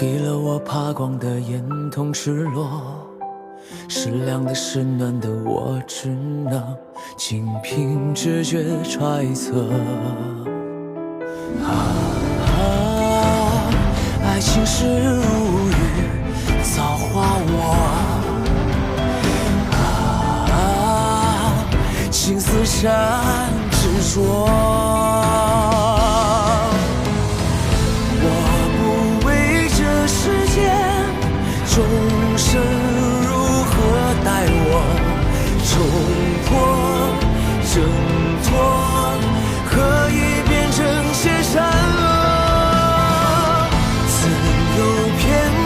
给了我怕光的眼，同赤裸，是凉的，是暖的，我只能仅凭直觉揣测。爱情是如雨，造化我。情丝缠执着，我不为这世间众生如何待我，冲破挣脱，何以变成些善恶？曾有片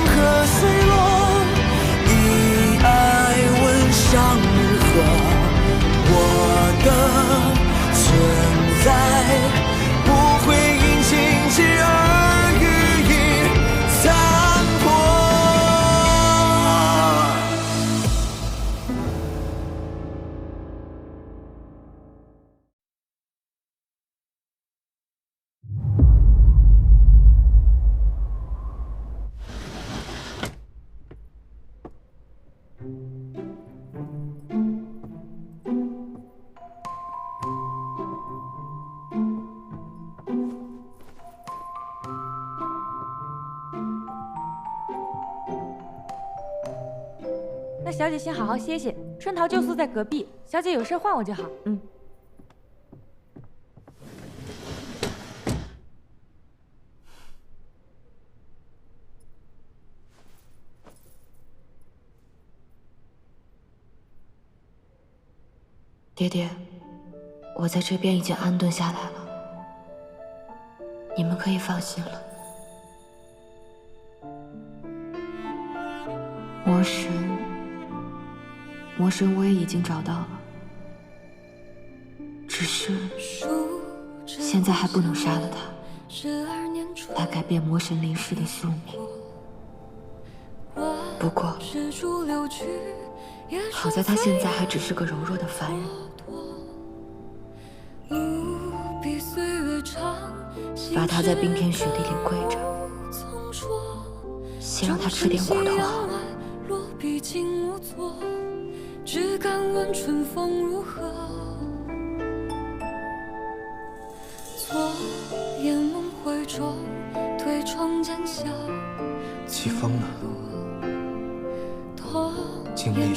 刻碎落，以爱问向日何？我的存在不会因情节而予以残破。那小姐先好好歇歇，春桃旧宿在隔壁，小姐有事唤我就好。爹爹，我在这边已经安顿下来了，你们可以放心了。魔神我也已经找到了，只是现在还不能杀了他，来改变魔神临世的宿命。不过好在他现在还只是个柔弱的凡人，把他在冰天雪地里跪着，先让他吃点苦头好了。只敢问春风如何，昨夜梦回中，推窗间笑。季风呢？经历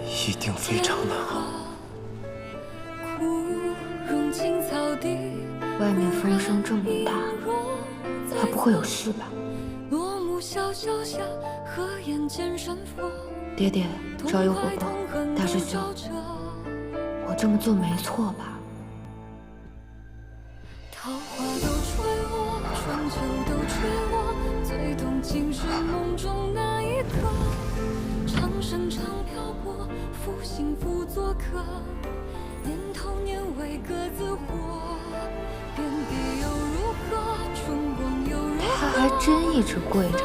一定非常难熬。外面风声这么大，他不会有事吧？爹爹，朝游伯伯，大师兄，我这么做没错吧？桃花都吹落，春秋都吹落，最动情是梦中那一刻。长生长漂泊，负心负做客，年头年尾各自活。遍地又如何，春光又如何？他还真一直跪着呀。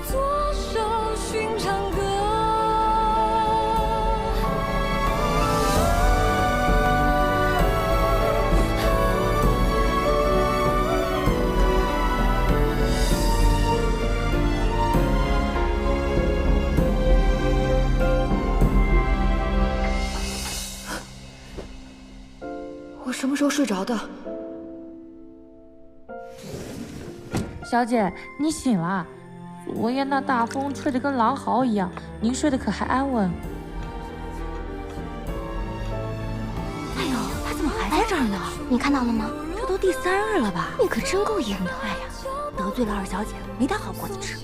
左手寻常歌，我什么时候睡着的？小姐，你醒了。昨夜那大风吹得跟狼嚎一样，您睡得可还安稳？哎呦，他怎么还在这儿呢？你看到了吗？这都第3日了吧？你可真够硬的！哎呀，得罪了二小姐，没点好果子吃。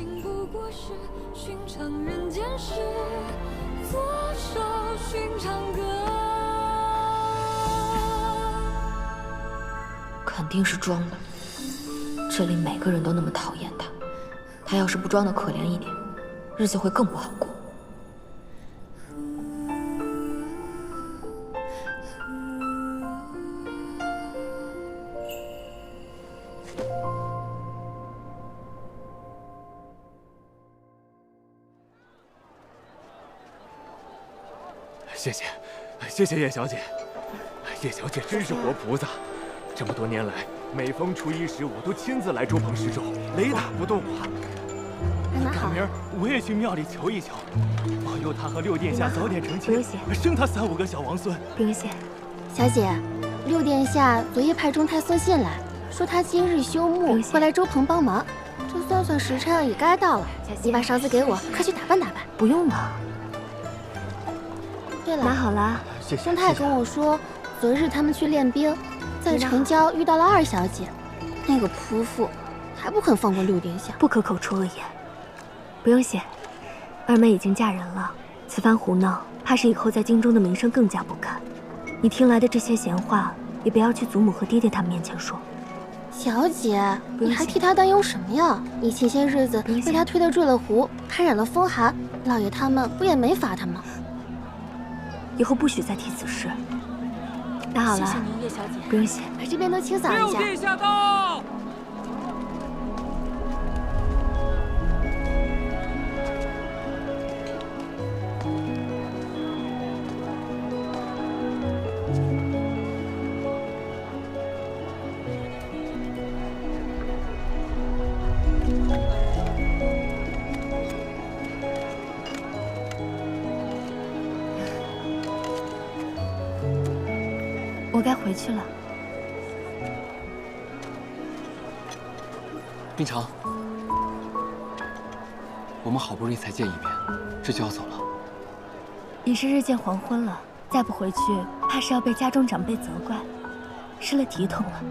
肯定是装的，这里每个人都那么讨厌他。他要是不装的可怜一点，日子会更不好过。谢谢，谢谢叶小姐，叶小姐真是活菩萨。这么多年来，每逢初一十五都亲自来周棚施粥，雷打不动啊。赶明儿我也去庙里求一求，保佑他和六殿下早点成亲，生他3、5个小王孙。不用谢，小姐，六殿下昨夜派中太送信来，说他今日休沐，会来周棚帮忙。这算算时辰也该到了，你把勺子给我，快去打扮打扮。不用了。对了，拿好了。中太跟我说，昨日他们去练兵，在城郊遇到了2小姐，那个仆妇还不肯放过六殿下，不可口出恶言。不用谢，二妹已经嫁人了，此番胡闹，怕是以后在京中的名声更加不堪。你听来的这些闲话，也不要去祖母和爹爹他们面前说。小姐，你还替他担忧什么呀？你前些日子被他推得坠了湖，还染了风寒，老爷他们不也没罚他吗？以后不许再提此事。那好了，谢谢您，叶小姐。不用谢，把这边都清扫一下。六殿下到。我该回去了。冰城，我们好不容易才见一面，这就要走了。已是日渐黄昏了，再不回去，怕是要被家中长辈责怪，失了体统了。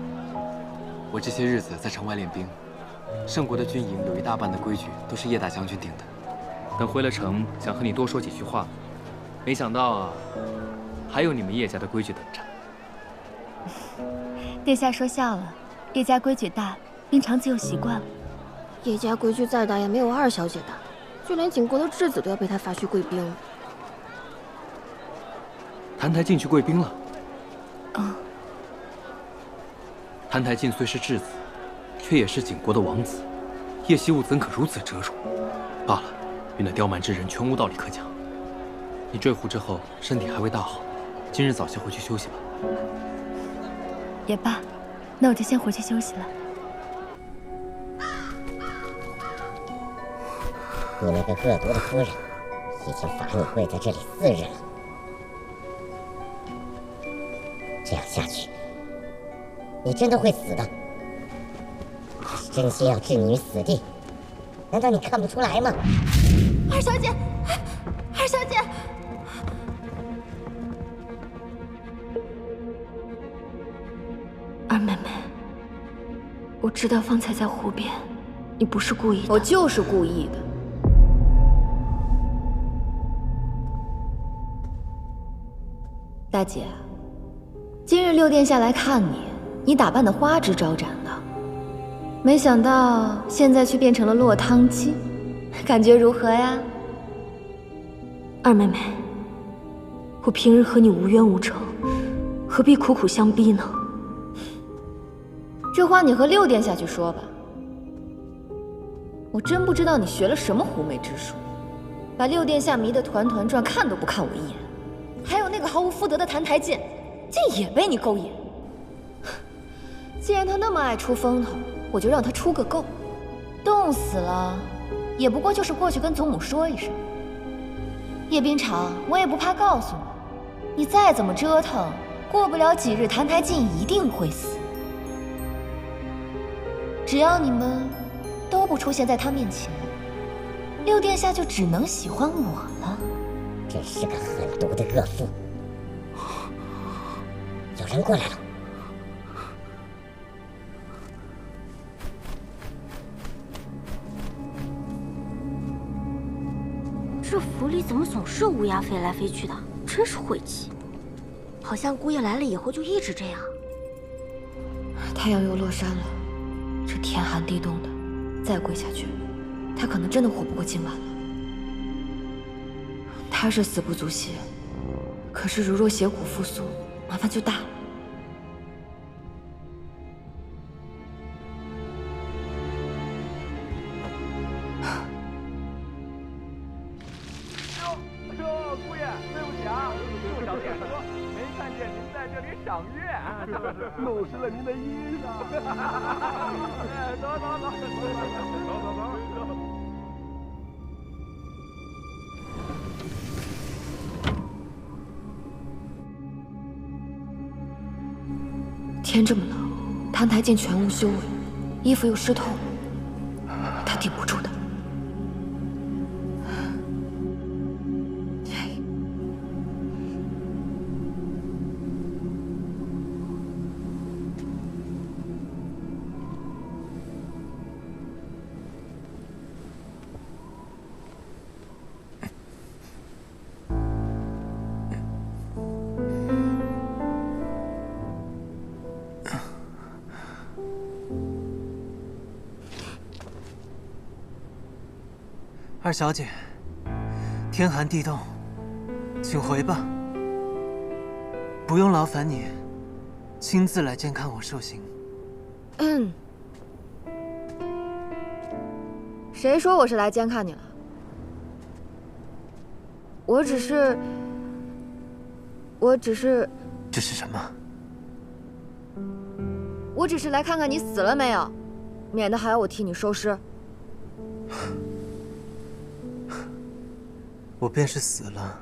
我这些日子在城外练兵，圣国的军营有一大半的规矩都是叶大将军定的。等回了城，想和你多说几句话，没想到啊，还有你们叶家的规矩等着。殿下说笑了，叶家规矩大，冰长自有习惯了。叶家规矩再大也没有2小姐大，就连景国的质子都要被他罚去贵宾了。谭台烬去贵宾了。哦。谭台烬虽是质子，却也是景国的王子，叶惜物怎可如此折辱？罢了，与那刁蛮之人全无道理可讲。你坠湖之后身体还未大好，今日早些回去休息吧。也罢，那我就先回去休息了。你那个恶毒的夫人，已经罚你跪在这里4日了。这样下去，你真的会死的。他是真心要置你于死地，难道你看不出来吗？二小姐，二小姐。二妹妹，我知道方才在湖边，你不是故意的。我就是故意的。大姐，今日六殿下来看你，你打扮的花枝招展的，没想到现在却变成了落汤鸡，感觉如何呀？二妹妹，我平日和你无冤无仇，何必苦苦相逼呢？这话你和六殿下去说吧。我真不知道你学了什么狐媚之术，把六殿下迷得团团转，看都不看我一眼。还有那个毫无夫德的谭台烬，竟也被你勾引。既然他那么爱出风头，我就让他出个够。冻死了，也不过就是过去跟祖母说一声。叶冰长，我也不怕告诉你，你再怎么折腾，过不了几日，谭台烬一定会死。只要你们都不出现在他面前，六殿下就只能喜欢我了。真是个狠毒的恶妇！有人过来了。这府里怎么总是乌鸦飞来飞去的？真是晦气。好像姑爷来了以后就一直这样。太阳又落山了，这天寒地冻的，再跪下去，他可能真的活不过今晚了。他是死不足惜，可是如若血骨复苏，麻烦就大了。姑爷，对不起啊，陆小姐。没看见您在这里赏月，弄湿了您的衣裳。走。天这么冷，澹台剑全无修为，衣服又湿透，他顶不住的。二小姐，天寒地冻，请回吧。不用劳烦你亲自来监看我受刑。谁说我是来监看你了？我只是……这是什么？我只是来看看你死了没有，免得还要我替你收尸。我便是死了，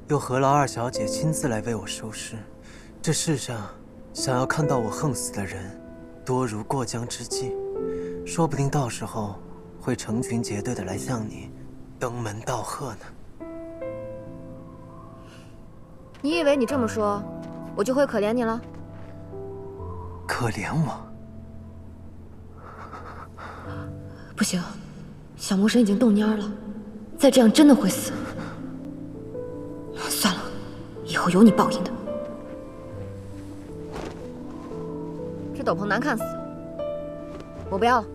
又何劳二小姐亲自来为我收尸？这世上想要看到我横死的人，多如过江之鲫，说不定到时候会成群结队的来向你登门道贺呢。你以为你这么说，我就会可怜你了？可怜我？不行，小魔神已经动蔫了。再这样真的会死。算了，以后有你报应的。这斗篷难看死了，我不要了，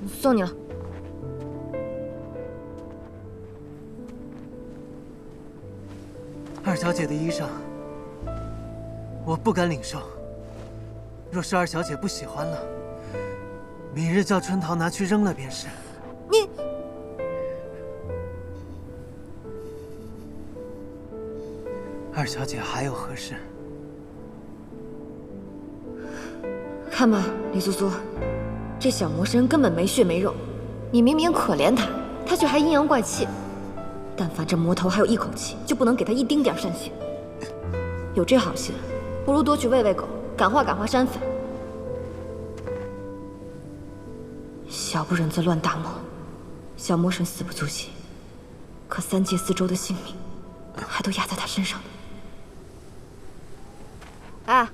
送你了。二小姐的衣裳，我不敢领受。若是二小姐不喜欢了，明日叫春桃拿去扔了便是。你。二小姐还有何事？看吧，李苏苏，这小魔神根本没血没肉，你明明可怜他，他却还阴阳怪气。但凡这魔头还有一口气，就不能给他一丁点善心。有这好心，不如多去喂喂狗，感化感化山匪。小不忍则乱大谋，小魔神死不足惜，可三界四周的性命，还都压在他身上呢。哎，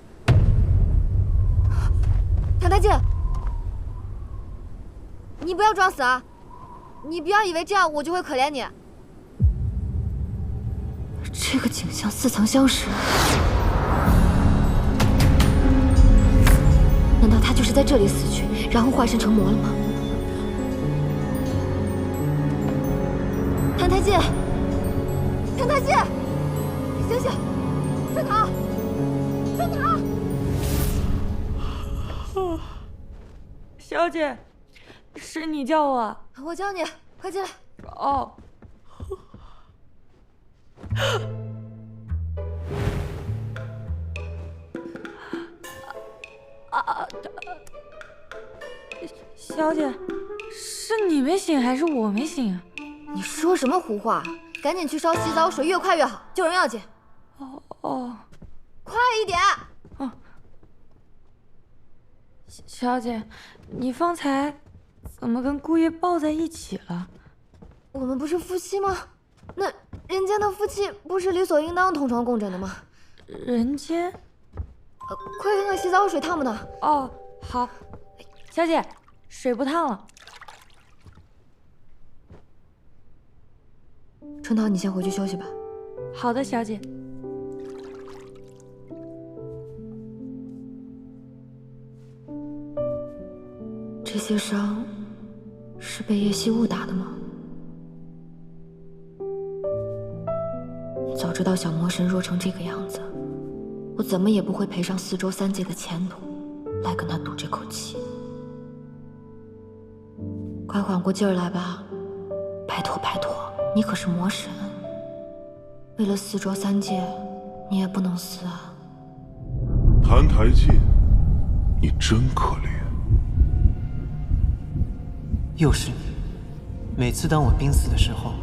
澹台剑，你不要装死啊！你不要以为这样我就会可怜你。这个景象似曾相识，难道他就是在这里死去，然后化身成魔了吗？澹台剑，澹台剑，醒醒！春桃，春桃！小姐，是你叫我？我叫你，快进来。哦。小姐，是你没醒还是我没醒啊？你说什么胡话？赶紧去烧洗澡水，越快越好，救人要紧。哦，快一点！哦，小姐，你方才怎么跟姑爷抱在一起了？我们不是夫妻吗？那人间的夫妻不是理所应当同床共枕的吗？人间？快看看洗澡水烫不烫？哦，好。小姐，水不烫了。春桃，你先回去休息吧。好的，小姐。这些伤是被叶惜雾打的吗？早知道小魔神弱成这个样子，我怎么也不会赔上四周三界的前途来跟他赌这口气。快缓过劲儿来吧，拜托拜托，你可是魔神。为了4dro3戒，你也不能死啊。澹台烬，你真可怜。又是你，每次当我濒死的时候，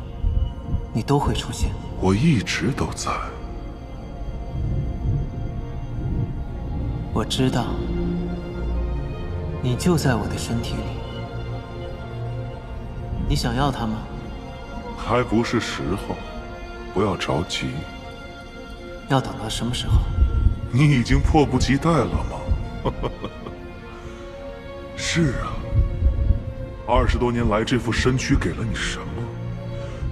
你都会出现。我一直都在。我知道，你就在我的身体里。你想要它吗？还不是时候，不要着急。要等到什么时候？你已经迫不及待了吗？是啊，20多年来，这副身躯给了你什么？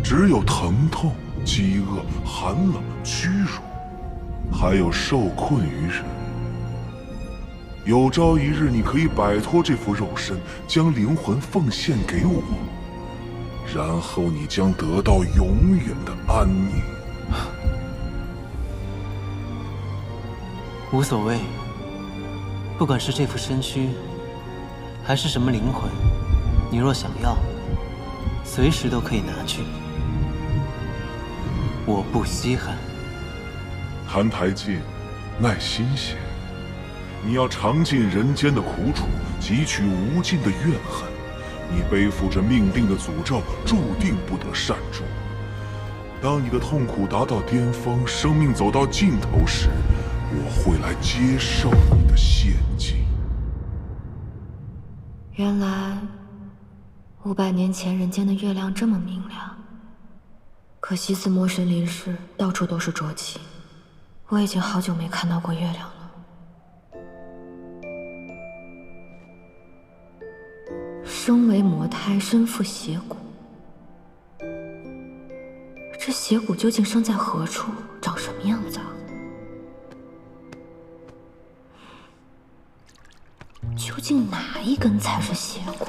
只有疼痛、饥饿、寒冷、屈辱，还有受困于人。有朝一日，你可以摆脱这副肉身，将灵魂奉献给我，然后你将得到永远的安宁。无所谓，不管是这副身躯，还是什么灵魂，你若想要，随时都可以拿去，我不稀罕。澹台烬，耐心些，你要尝尽人间的苦楚，汲取无尽的怨恨。你背负着命定的诅咒，注定不得善终。当你的痛苦达到巅峰，生命走到尽头时，我会来接受你的献祭。原来500年前人间的月亮这么明亮，可惜自魔神离世，到处都是浊气。我已经好久没看到过月亮了。生为魔胎，身负邪骨。这邪骨究竟生在何处，长什么样子啊？究竟哪一根才是邪骨？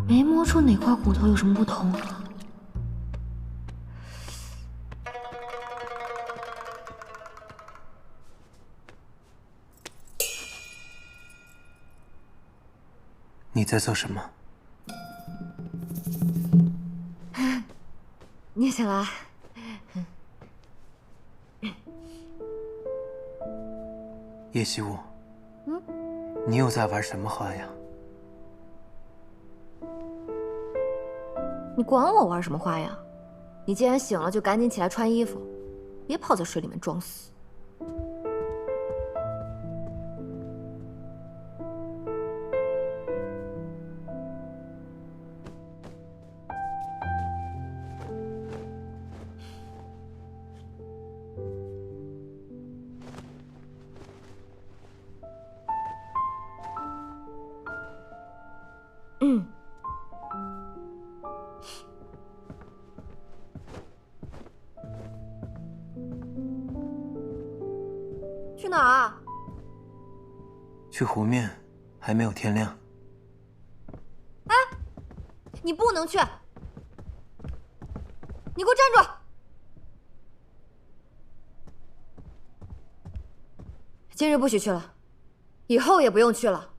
没摸出哪块骨头有什么不同啊？你在做什么？你醒了？叶希雾，你又在玩什么花样？你管我玩什么花样？你既然醒了，就赶紧起来穿衣服，别泡在水里面装死。去哪儿啊？去湖面，还没有天亮。哎，你不能去！你给我站住！今日不许去了，以后也不用去了。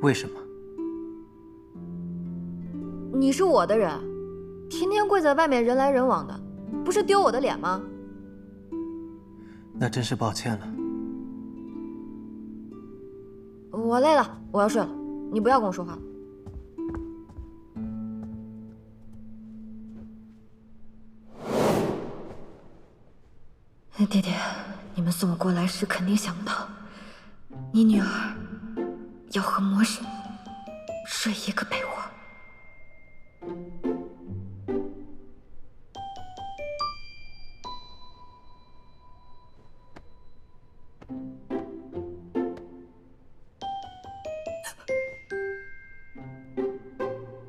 为什么？你是我的人，天天跪在外面人来人往的，不是丢我的脸吗？那真是抱歉了。我累了，我要睡了，你不要跟我说话。爹爹，你们送我过来时肯定想不到，你女儿要和魔神睡一个被窝。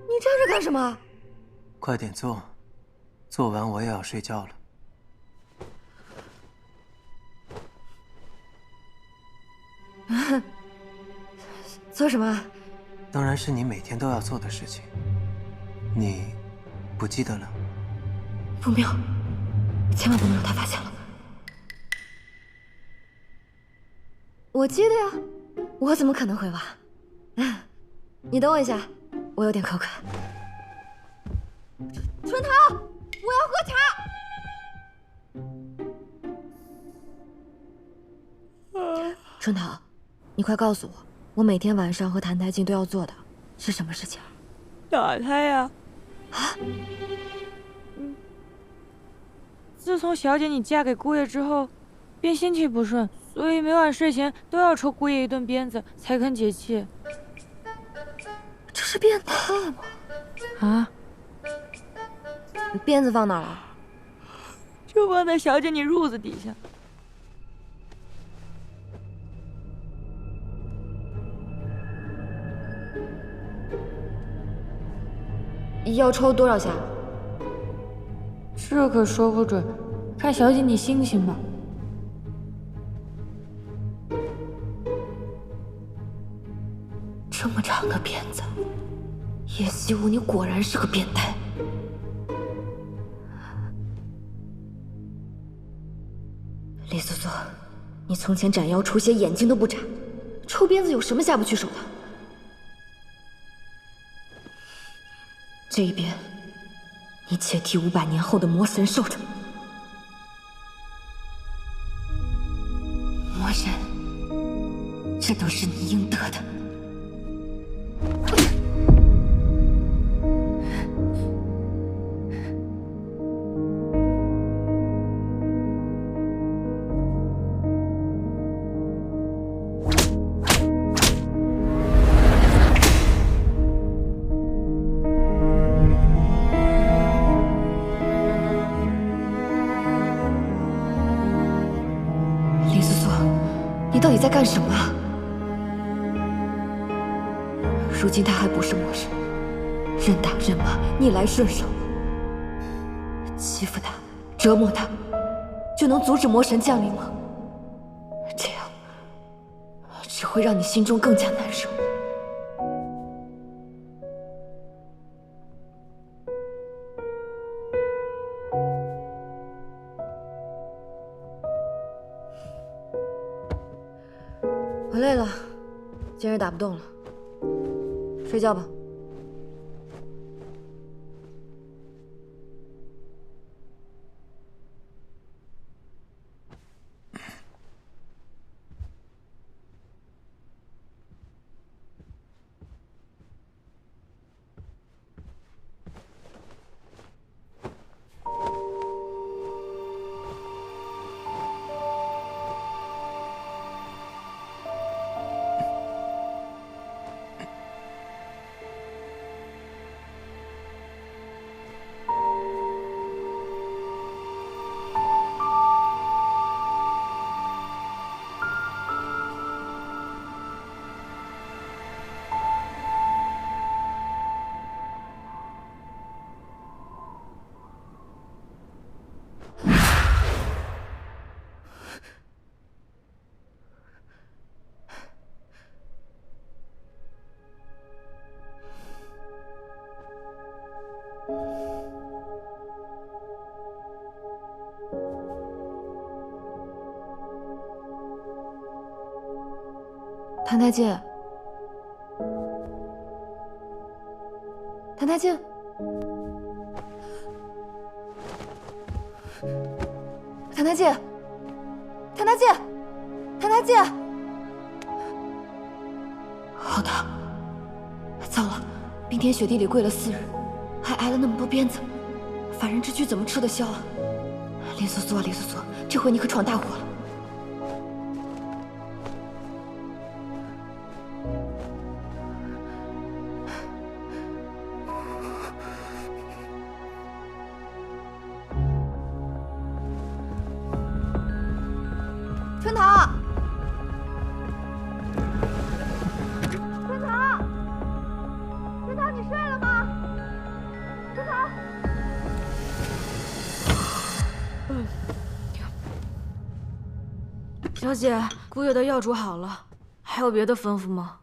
你站着干什么？快点做，做完我也要睡觉了。做什么？当然是你每天都要做的事情。你不记得了？不妙，千万不能让他发现了。我记得呀，我怎么可能会忘？你等我一下，我有点口渴。春桃，我要喝茶。春桃，你快告诉我，我每天晚上和谭台烬都要做的是什么事情？打他呀！啊？自从小姐你嫁给姑爷之后，便心气不顺，所以每晚睡前都要抽姑爷一顿鞭子才肯解气。这是变态吗？啊？鞭子放哪儿了？就放在小姐你褥子底下。要抽多少下？这可说不准，看小姐你心情吧。这么长的鞭子，叶希武，你果然是个变态。李素素，你从前斩妖除邪，眼睛都不眨，抽鞭子有什么下不去手的？这一鞭，你且替500年后的魔神受着。魔神，这都是你应得的。你到底在干什么啊？如今他还不是魔神，任打任骂，逆来顺受，欺负他，折磨他，就能阻止魔神降临吗？这样只会让你心中更加难受。我累了，今日打不动了，睡觉吧。谭台烬，谭台烬，谭台烬，谭台烬，谭台烬，好疼！糟了，冰天雪地里跪了4日，还挨了那么多鞭子，凡人之躯怎么吃得消啊？林素素啊，林素素，这回你可闯大祸了！春桃，春桃，春桃，你睡了吗？春桃，小姐，姑爷的药煮好了，还有别的吩咐吗？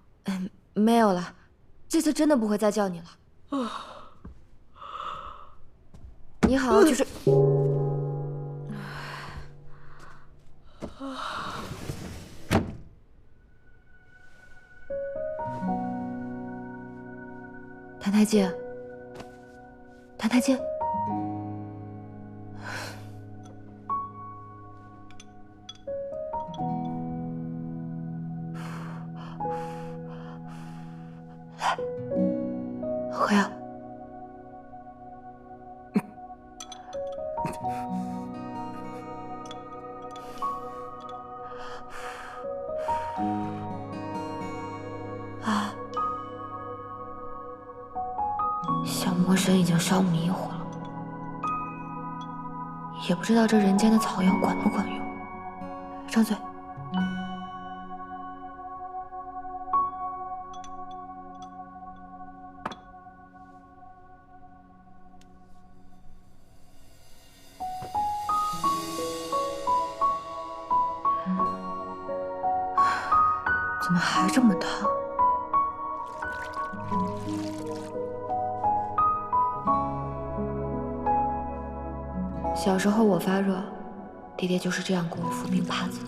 没有了，这次真的不会再叫你了。你好好去睡。谭剑，澹台剑。来，回啊！啊，小魔神已经烧迷糊了，也不知道这人间的草药管不管用。张嘴。怎么还这么烫？小时候我发热，爹爹就是这样给我敷冰帕子的。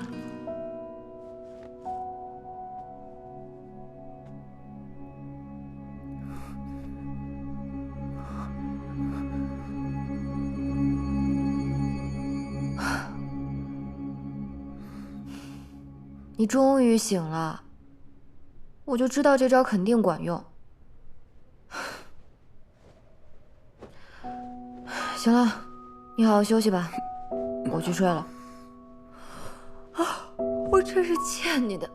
你终于醒了，我就知道这招肯定管用。行了，你好好休息吧，我去睡了。啊，我真是欠你的。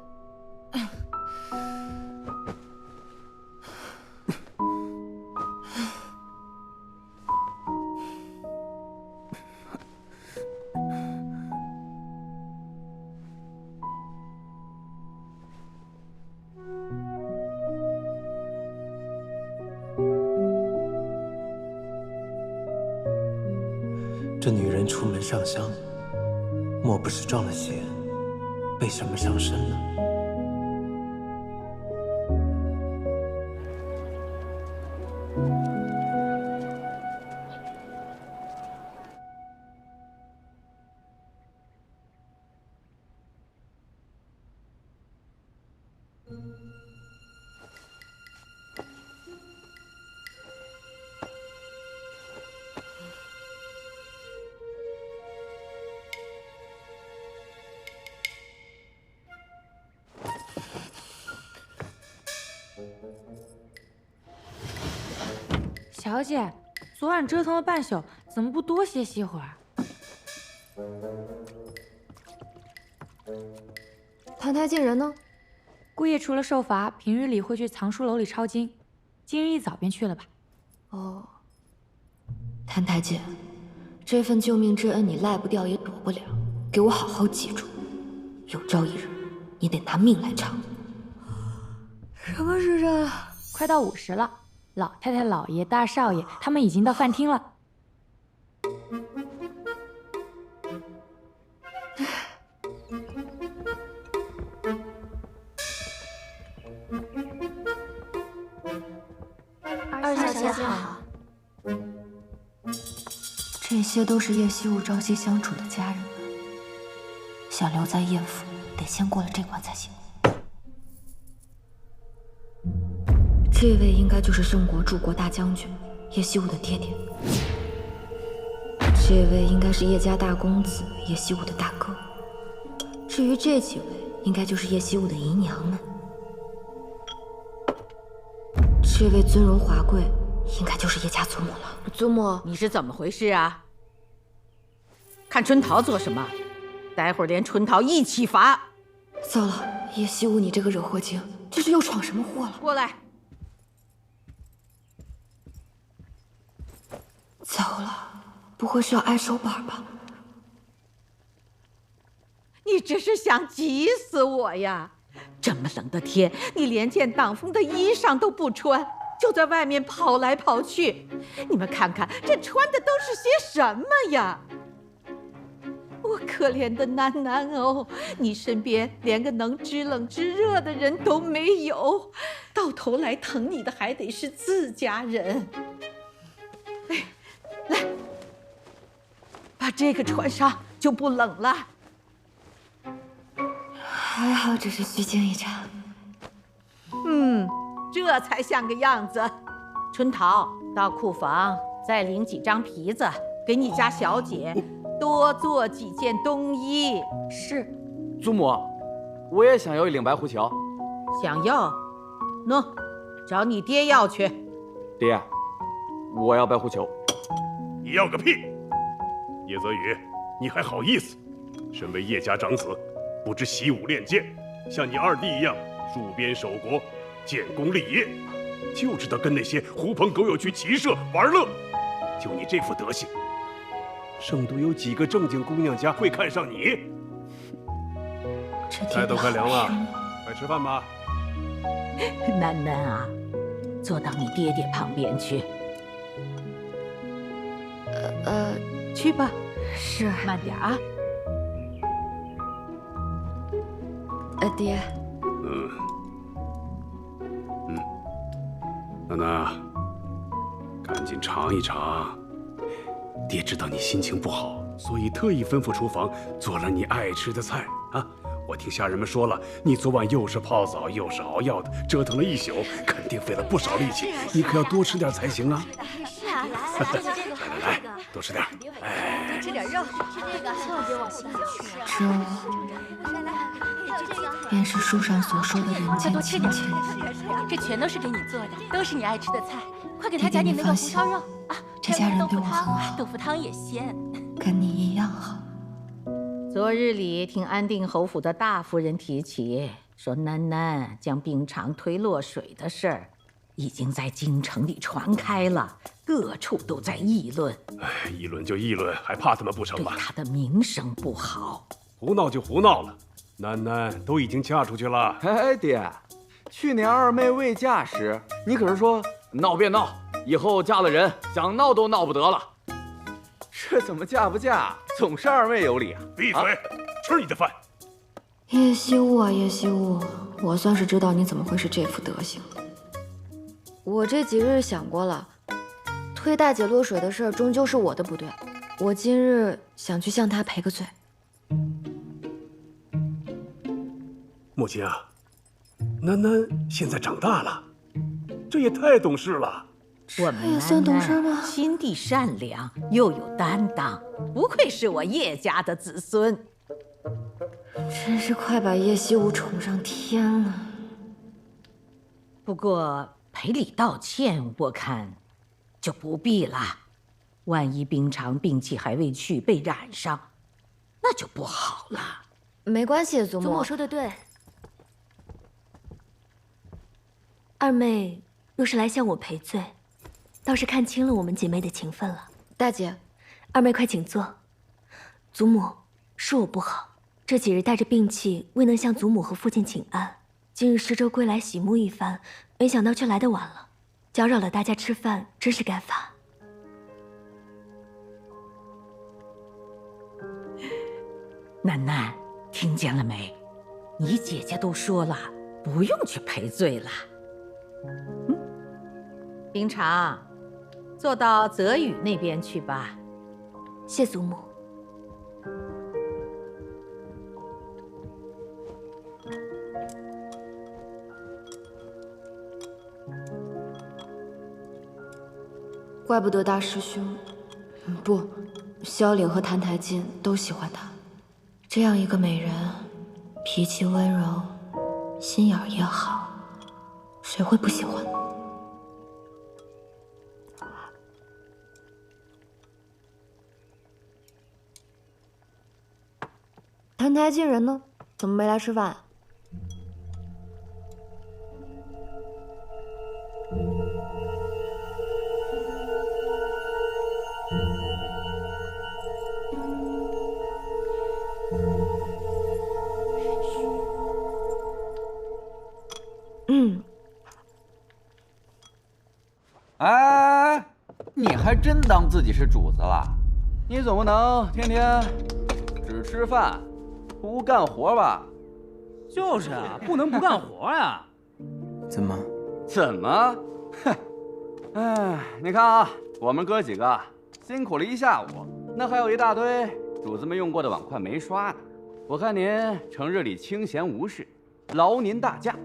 这女人出门上香，莫不是撞了邪，被什么上身了？小姐，昨晚折腾了半宿，怎么不多歇息会儿？澹台烬人呢？姑爷除了受罚，平日里会去藏书楼里抄经，今日一早便去了吧？哦，澹台烬，这份救命之恩你赖不掉也躲不了，给我好好记住，有朝一日你得拿命来偿。什么时辰？快到50了。老太太、老爷、大少爷，他们已经到饭厅了。二小姐好。这些都是叶惜雾朝夕相处的家人们，想留在叶府，得先过了这关才行。这位应该就是圣国柱国大将军叶惜雾的爹爹，这位应该是叶家大公子叶惜雾的大哥，至于这几位，应该就是叶惜雾的姨娘们。这位尊荣华贵，应该就是叶家祖母了。祖母，你是怎么回事啊？看春桃做什么？待会儿连春桃一起罚。糟了，叶惜雾，你这个惹祸精，这是又闯什么祸了？过来。糟了，不会是要挨手板吧？你这是想急死我呀！这么冷的天，你连件挡风的衣裳都不穿，就在外面跑来跑去。你们看看，这穿的都是些什么呀？我可怜的囡囡哦，你身边连个能知冷知热的人都没有，到头来疼你的还得是自家人。哎，来，把这个穿上就不冷了。还好只是虚惊一场。这才像个样子。春桃到库房再领几张皮子，给你家小姐多做几件冬衣。是。祖母，我也想要一领白狐裘。想要？喏，找你爹要去。爹，我要白狐裘。你要个屁！叶泽宇，你还好意思？身为叶家长子，不知习武练剑，像你二弟一样戍边守国、建功立业，就知道跟那些狐朋狗友去骑射玩乐。就你这副德行，圣都有几个正经姑娘家会看上你？菜都快凉了，快吃饭吧。楠楠啊，坐到你爹爹旁边去。去吧。是。慢点啊。爹。楠楠，赶紧尝一尝。爹知道你心情不好，所以特意吩咐厨房做了你爱吃的菜啊。我听下人们说了，你昨晚又是泡澡又是熬药的，折腾了一宿，肯定费了不少力气。你可要多吃点才行啊！是啊，来，多吃点。多吃点肉，吃这个，千万别往心里去。这便是书上所说的人间亲情。这全都是给你做的，都是你爱吃的菜。快给他加点那个红烧肉啊！这家人对我很好，豆腐汤也鲜，跟你一样好。昨日里听安定侯府的大夫人提起，说楠楠将冰场推落水的事儿，已经在京城里传开了，各处都在议论。哎，议论就议论，还怕他们不成吗？对他的名声不好。胡闹就胡闹了，楠楠都已经嫁出去了。哎，爹，去年二妹未嫁时，你可是说闹别闹，以后嫁了人，想闹都闹不得了。这怎么嫁不嫁，总是二妹有理啊！闭嘴，吃你的饭。叶惜雾啊，叶惜雾，我算是知道你怎么会是这副德行。我这几日想过了，推大姐落水的事儿终究是我的不对，我今日想去向她赔个罪。母亲啊，楠楠现在长大了，这也太懂事了。我们算懂事吗？心地善良，又有担当，不愧是我叶家的子孙。真是快把叶惜雾宠上天了。不过赔礼道歉，我看就不必了。万一冰常病气还未去，被染上，那就不好了。没关系，祖母。祖母说的对。二妹若是来向我赔罪，倒是看清了我们姐妹的情分了。大姐，二妹快请坐。祖母，是我不好，这几日带着病气，未能向祖母和父亲请安。今日施粥归来洗沐一番，没想到却来得晚了，搅扰了大家吃饭，真是该罚。楠楠，听见了没？你姐姐都说了，不用去赔罪了。冰常，坐到泽宇那边去吧。谢祖母。怪不得大师兄，不，萧岭和谭台烬都喜欢她。这样一个美人，脾气温柔，心眼儿也好，谁会不喜欢呢？谭台烬人呢？怎么没来吃饭？哎，你还真当自己是主子了？你总不能天天只吃饭不干活吧？就是啊，不能不干活呀。怎么？哼！哎，你看啊，我们哥几个辛苦了一下午，那还有一大堆主子们用过的碗筷没刷呢。我看您成日里清闲无事，劳您大驾，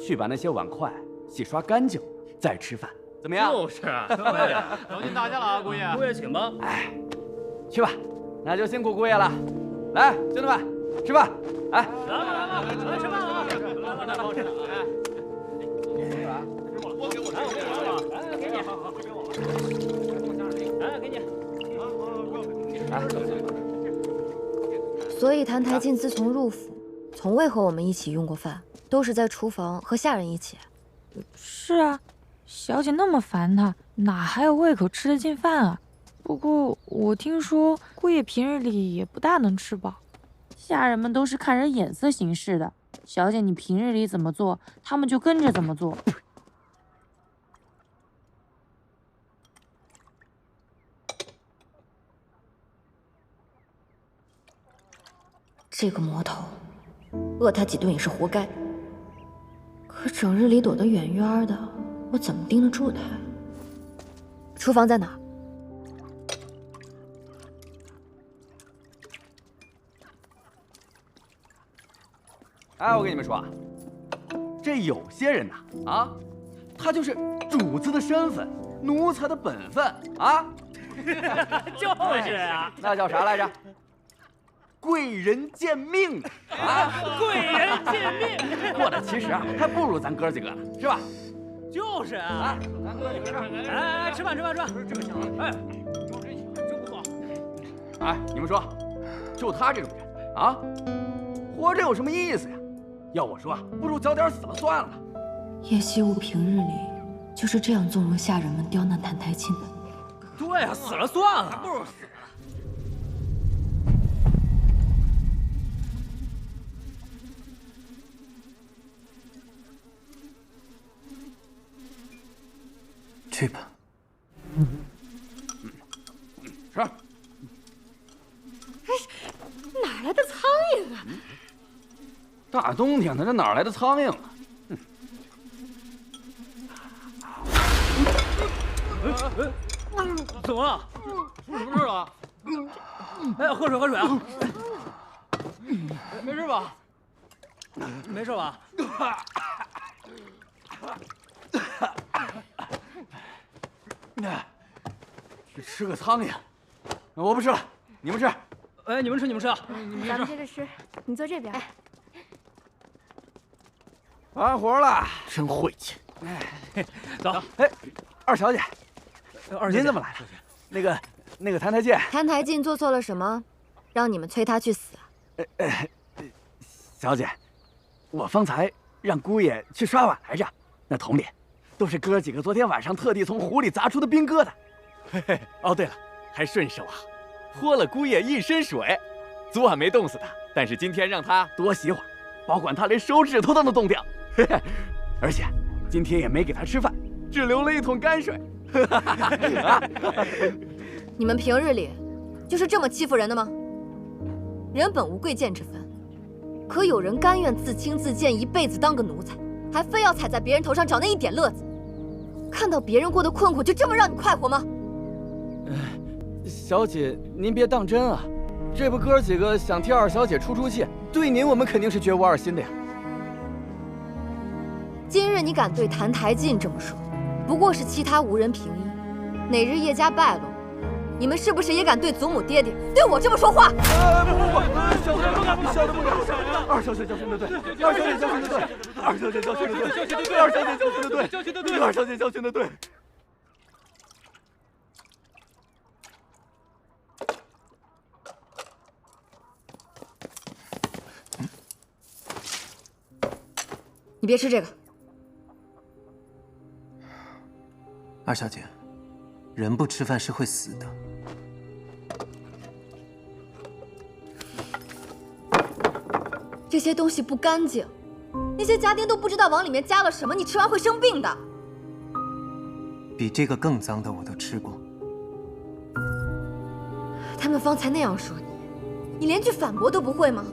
去把那些碗筷洗刷干净，再吃饭，怎么样？就是啊，走进大家了啊，姑爷，姑爷请吧。哎，去吧，那就辛苦姑爷了。来，兄弟们，吃饭！哎，来吃饭啊！来，包吃。哎，我给我，哎，给你，好，给我，哎，给你。所以谭台烬自从入府，从未和我们一起用过饭，都是在厨房和下人一起。是啊，小姐那么烦他，哪还有胃口吃得进饭啊？不过我听说姑爷平日里也不大能吃饱，下人们都是看人眼色行事的。小姐你平日里怎么做，他们就跟着怎么做。这个魔头，饿他几顿也是活该。可整日里躲得远远的，我怎么盯得住他？厨房在哪？哎，我跟你们说啊，这有些人呐，他就是主子的身份，奴才的本分啊。就是啊，那叫啥来着？贵人见命啊！贵人见命，过得其实啊，还不如咱哥几个呢，是吧？就是啊，咱哥几个哎，吃饭，这个香，哎，真不错。哎，你们说，就他这种人啊，活着有什么意思呀？要我说啊，不如早点死了算了。叶惜雾平日里就是这样纵容下人们刁难谭台烬的。对啊，死了算了，不如死了。去吧。是。哪来的苍蝇啊？大冬天的，这哪来的苍蝇啊？怎么了？出什么事了？哎，喝水啊！没事吧？没事吧？吃个苍蝇，我不吃了，你们吃。哎，你们吃，咱们接着吃，你坐这边。完活了，真晦气。哎，走。哎，二小姐，您怎么来了？那个谭台烬，谭台烬做错了什么，让你们催他去死啊？小姐，我方才让姑爷去刷碗来着，那桶里都是哥几个昨天晚上特地从湖里砸出的冰疙瘩。嘿嘿，哦对了，还顺手啊，泼了姑爷一身水。昨晚没冻死他，但是今天让他多洗会儿，保管他连手指头都能冻掉。嘿嘿，而且今天也没给他吃饭，只留了一桶泔水。你们平日里就是这么欺负人的吗？人本无贵贱之分，可有人甘愿自轻自贱，一辈子当个奴才，还非要踩在别人头上找那一点乐子？看到别人过得困苦，就这么让你快活吗？小姐，您别当真啊，这不哥几个想替二小姐出气，对您我们肯定是绝无二心的呀。今日你敢对谭台烬这么说，不过是其他无人平议。哪日叶家败落，你们是不是也敢对祖母爹爹对我这么说话？不，小的不敢。二小姐教训的对，二小姐教训的对，二小姐教训的对，二小姐教训的对，二小姐教训的对。你别吃这个。二小姐，人不吃饭是会死的。这些东西不干净，那些家丁都不知道往里面加了什么，你吃完会生病的。比这个更脏的我都吃过。他们方才那样说你，你连句反驳都不会吗？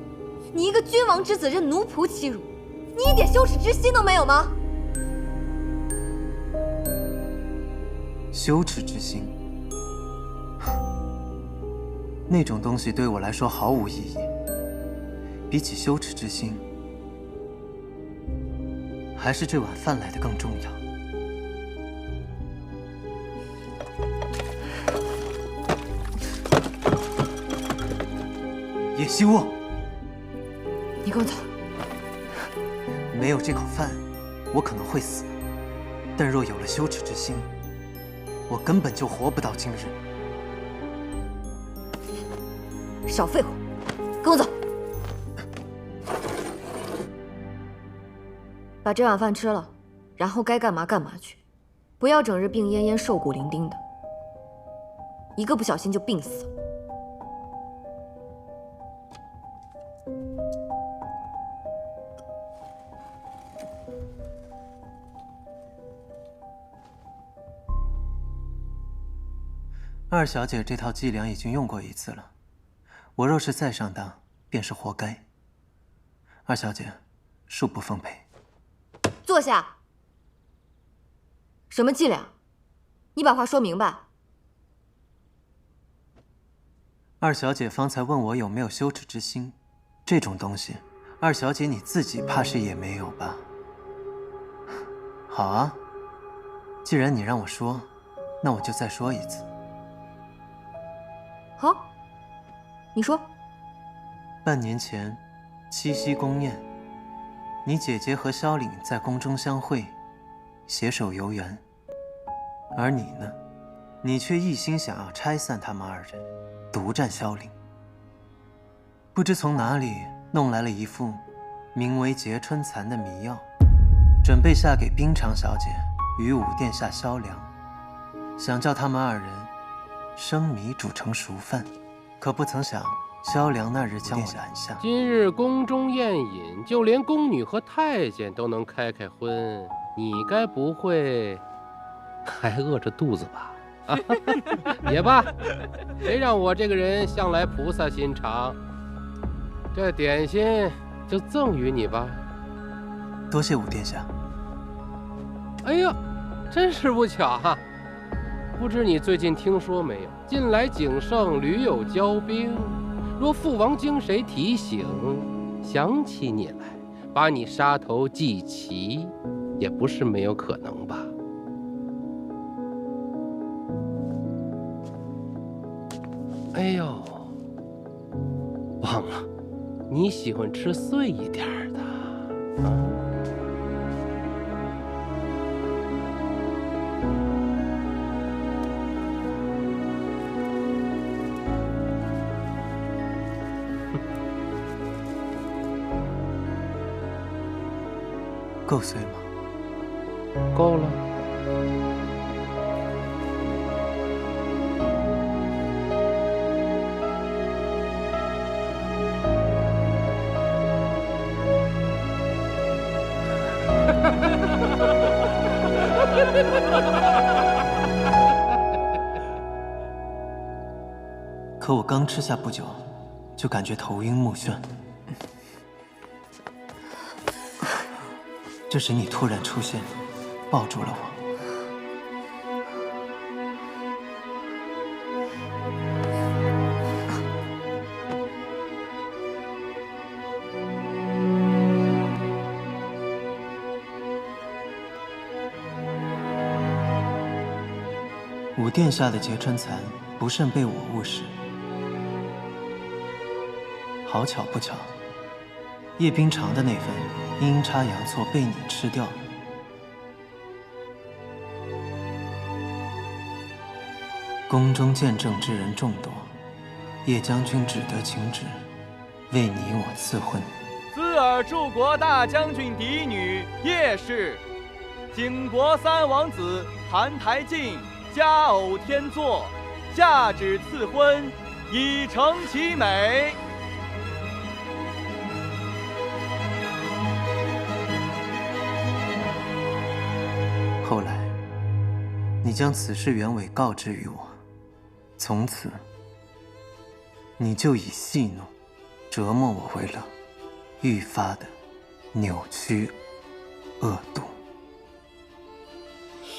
你一个君王之子任奴仆欺辱，你一点羞耻之心都没有吗？羞耻之心，那种东西对我来说毫无意义。比起羞耻之心，还是这碗饭来的更重要。叶希沃，你给我走！没有这口饭，我可能会死，但若有了羞耻之心，我根本就活不到今日。少废话，跟我走！把这碗饭吃了，然后该干嘛干嘛去，不要整日病恹恹、瘦骨伶仃的，一个不小心就病死了。二小姐这套伎俩已经用过一次了，我若是再上当，便是活该。二小姐，恕不奉陪。坐下。什么伎俩？你把话说明白。二小姐方才问我有没有羞耻之心，这种东西，二小姐你自己怕是也没有吧？好啊，既然你让我说，那我就再说一次。好，你说。半年前，七夕宫宴，你姐姐和萧凛在宫中相会，携手游园。而你呢，你却一心想要拆散他们二人，独占萧凛。不知从哪里弄来了一副名为结春蚕的迷药，准备下给冰长小姐与五殿下萧良，想叫他们二人生米煮成熟饭。可不曾想，萧良那日将我拦下。今日宫中宴饮，就连宫女和太监都能开荤，你该不会还饿着肚子吧？也罢，谁让我这个人向来菩萨心肠，这点心就赠予你吧。多谢五殿下。哎呀，真是不巧哈！不知你最近听说没有？近来景盛屡有骄兵，若父王经谁提醒，想起你来，把你杀头祭旗，也不是没有可能吧？哎呦，忘了，你喜欢吃碎一点的啊。够碎吗？够了。可我刚吃下不久，就感觉头晕目眩。这时你突然出现，抱住了我。五殿下的结春蚕不慎被我误食，好巧不巧，叶冰长的那份阴差阳错被你吃掉了。宫中见证之人众多，叶将军只得请旨，为你我赐婚。兹尔柱国大将军嫡女叶氏，景国三王子澹台烬佳偶天作，下旨赐婚，以成其美。后来，你将此事原委告知于我，从此，你就以戏弄、折磨我为乐，愈发的扭曲、恶毒。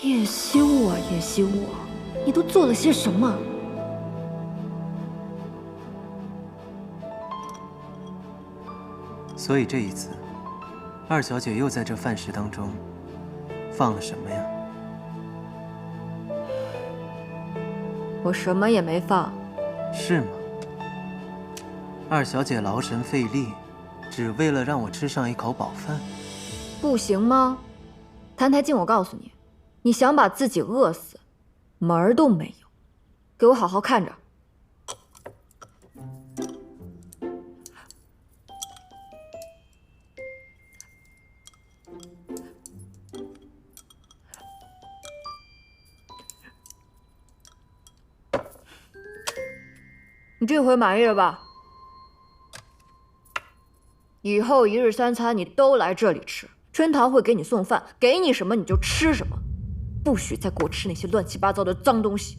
叶希沃，叶希沃，你都做了些什么？所以这一次，二小姐又在这饭食当中放了什么呀？我什么也没放。是吗？二小姐劳神费力，只为了让我吃上一口饱饭，不行吗？谭台烬，我告诉你，你想把自己饿死，门儿都没有。给我好好看着。你这回满意了吧？以后一日三餐你都来这里吃，春桃会给你送饭，给你什么你就吃什么，不许再给我吃那些乱七八糟的脏东西。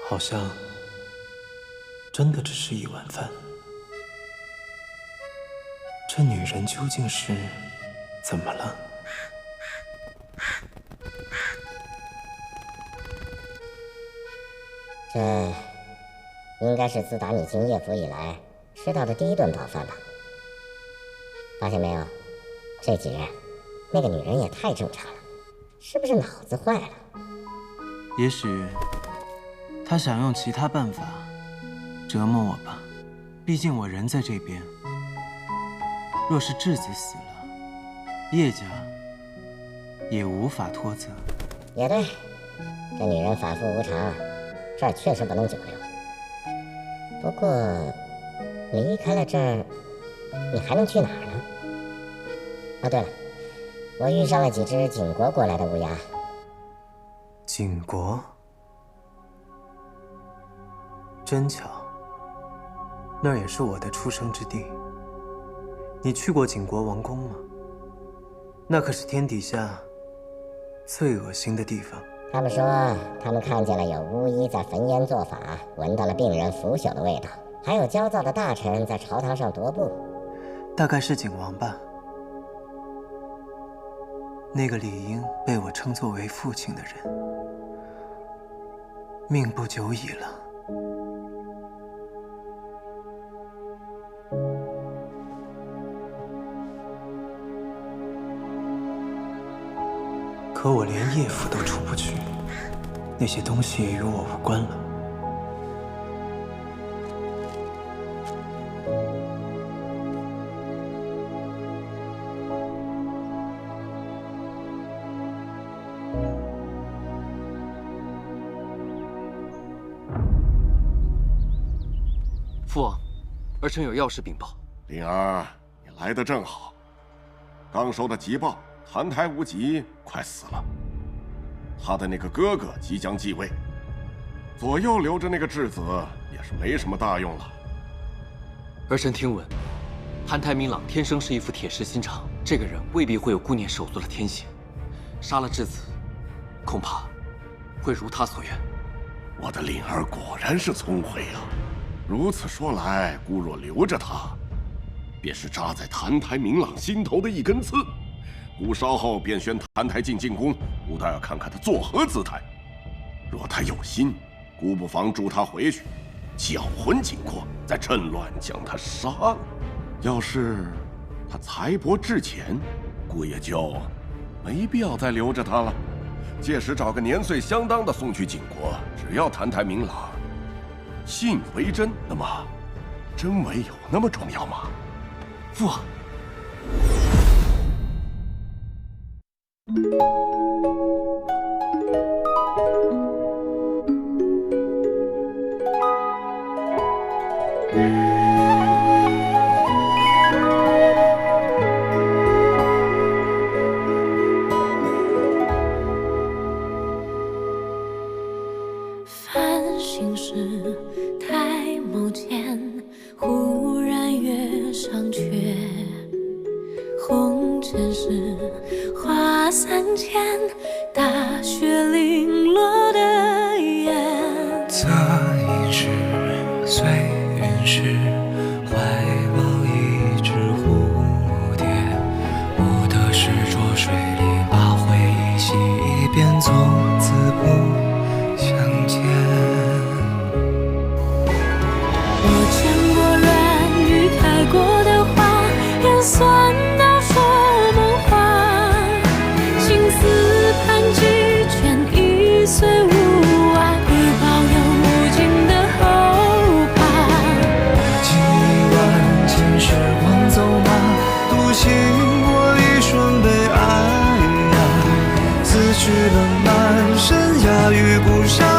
好像真的只是一碗饭。这女人究竟是怎么了？这应该是自打你进叶府以来吃到的第一顿饱饭吧？发现没有，这几日那个女人也太正常了，是不是脑子坏了？也许她想用其他办法折磨我吧，毕竟我人在这边。若是质子死了，叶家也无法脱责。也对，这女人反复无常，这儿确实不能久留。不过离开了这儿，你还能去哪儿呢？啊，对了，我遇上了几只景国过来的乌鸦。景国？真巧，那儿也是我的出生之地。你去过景国王宫吗？那可是天底下最恶心的地方。他们说，他们看见了有巫医在焚烟做法，闻到了病人腐朽的味道，还有焦躁的大臣在朝堂上踱步。大概是景王吧。那个理应被我称作为父亲的人，命不久矣了。可我连叶府都出不去，那些东西也与我无关了。父王，儿臣有要事禀报。灵儿，你来得正好。刚收到急报，澹台无极快死了，他的那个哥哥即将继位，左右留着那个质子也是没什么大用了。儿臣听闻，澹台明朗天生是一副铁石心肠，这个人未必会有顾念手足的天性。杀了质子，恐怕会如他所愿。我的灵儿果然是聪慧啊！如此说来，姑若留着他，便是扎在澹台明朗心头的一根刺。姑稍后便宣澹台烬进宫，姑倒要看看他作何姿态。若他有心，姑不妨助他回去，搅浑景国，再趁乱将他杀了。要是他才薄志浅，姑也就没必要再留着他了。届时找个年岁相当的送去景国，只要澹台明朗信为真，那么真伪有那么重要吗？父王。繁星时，抬眸间，忽然月上缺。红尘世，花3000，大雪零落的眼。侧影时，随云逝，怀抱一只蝴蝶，不得时着水里，把回忆洗一遍，从此不相见。我见过软语开过的花，也算到说梦话。情丝盘踞，卷一岁无爱，已保有无尽的后怕。经历万千时光走马，独行过一瞬悲哀呀。此去了满身崖与孤山。